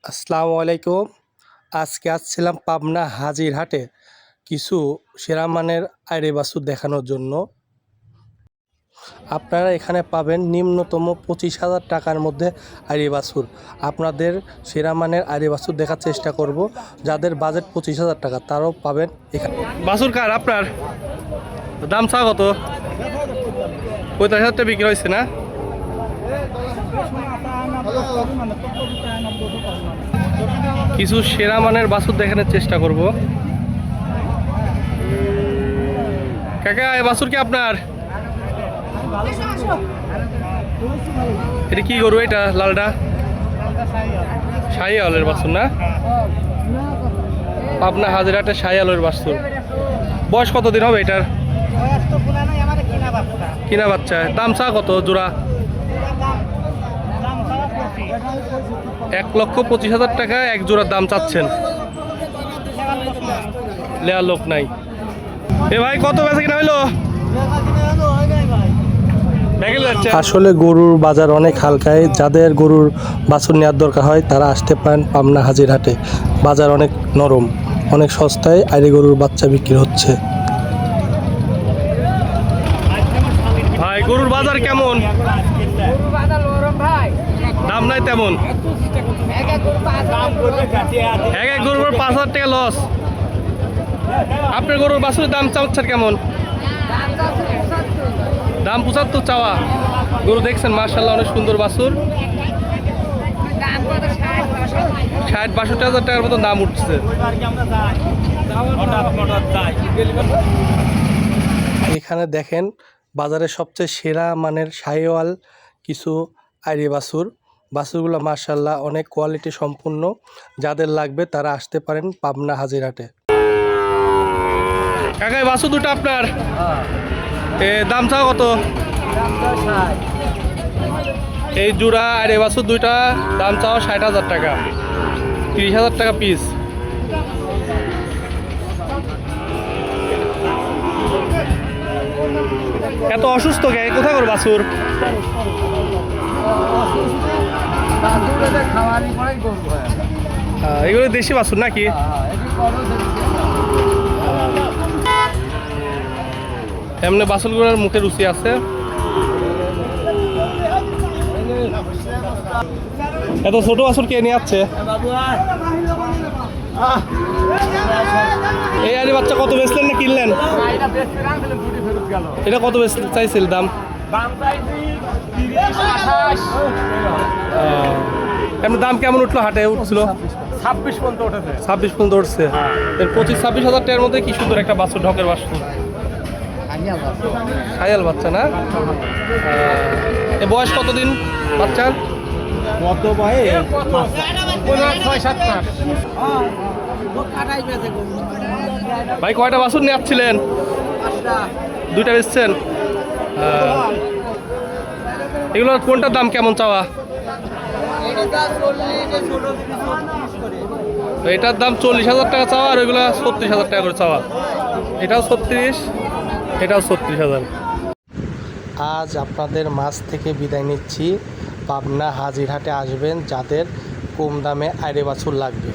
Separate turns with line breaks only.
আসসালামু আলাইকুম। আজকে আসছিলাম পাবনা হাজিরহাটে কিছু সেরা মানের আইড়ে বাছুর দেখানোর জন্য। আপনারা এখানে পাবেন নিম্নতম 25,000 টাকার মধ্যে আইড়ে বাছুর। আপনাদের সেরা মানের আইড়ে বাছুর দেখার চেষ্টা করব। যাদের বাজেট 25,000 টাকা তারাও পাবেন এখানে। বাছুর কার আপনার? দাম চা কত? 45,000 টাকা বিক্রি হয়েছে না? কিছু সেরা মানের বাছুর দেখানোর চেষ্টা করব। কাকা এই বাছুর কি আপনার? এটা কি গরু? এটা লালটা শাহী আলের বাছুর না? পাবনা হাজিরহাটে শাহী আলের বাছুর। বয়স কতদিন হবে এটার? কিনা বাচ্চা। দাম চা কত জোড়া? 1,25,000 টাকা এক জোড়ার দাম চাচ্ছেন। লেয়ার লোক নাই। এ ভাই কত বেচা কিনা হইলো? আসলে গরুর বাজার অনেক হালকায়। যাদের গরুর বাছুর নেওয়ার দরকার হয় তারা আসতে পারেন পাবনা হাজিরহাটে। বাজার অনেক নরম, অনেক সস্তায় আইড়ে গরুর বাচ্চা বিক্রি হচ্ছে। ভাই গরুর বাজার কেমন? দাম নাই তেমন। এক এক গরুর 5,000 টাকা লস। আপনার গরুর বাছুরের দাম চাচ্ছেন কেমন? দাম 75 চাওয়া। গরু দেখছেন মাশাআল্লাহ অনেক সুন্দর বাছুর। 60-62 হাজার টাকার মতো দাম উঠছে। এখানে দেখেন বাজারে সবচেয়ে সেরা মানের শাহিওয়াল কিছু আইড়ে বাছুরগুলো মাশাআল্লাহ অনেক কোয়ালিটি সম্পূর্ণ। যাদের লাগবে তারা আসতে পারেন পাবনা হাজিরহাটে। কাকা বাছুর দুটো আপনার? দাম চাও কত? এই জোড়া আর এই বাছুর দুইটা দাম চাও 60,000 টাকা, 30,000 টাকা পিস। এত অসুস্থ কে? কোথায় করে বাছুর? এগুলো দেশি বাছুর নাকি? এমনি বাছুরগুলোর মুখে রুচি আছে। এত ছোট বাছুর কে নিয়ে যাচ্ছে? এই আরে বাচ্চা কত বেচলেন না কিনলেন? এটা কত চাইছিল দাম? এমনি দাম কেমন উঠলো? হাটে উঠছিল 26 পর্যন্ত উঠছে। এর 25-26 হাজার টাকার মধ্যে কি সুন্দর একটা বাছুর, ঢকের বাছুর, শাহিওয়াল বাচ্চা না? এ বয়স কতদিন বাচ্চার? ভাই কয়টা বাছুর নিয়ে আসছিলেন? দুইটা বেচছেন। এগুলোর কোনটার দাম কেমন চাওয়া? এটার দাম 40,000 টাকা চাওয়া, আর ওইগুলো 36,000 টাকা করে চাওয়া। এটাও 36, এটাও 36,000। আজ আপনাদের মাছ থেকে বিদায় নিচ্ছি। পাবনা হাজিরহাটে আসবেন যাদের কম দামে আইড়ে বাছুর লাগবে।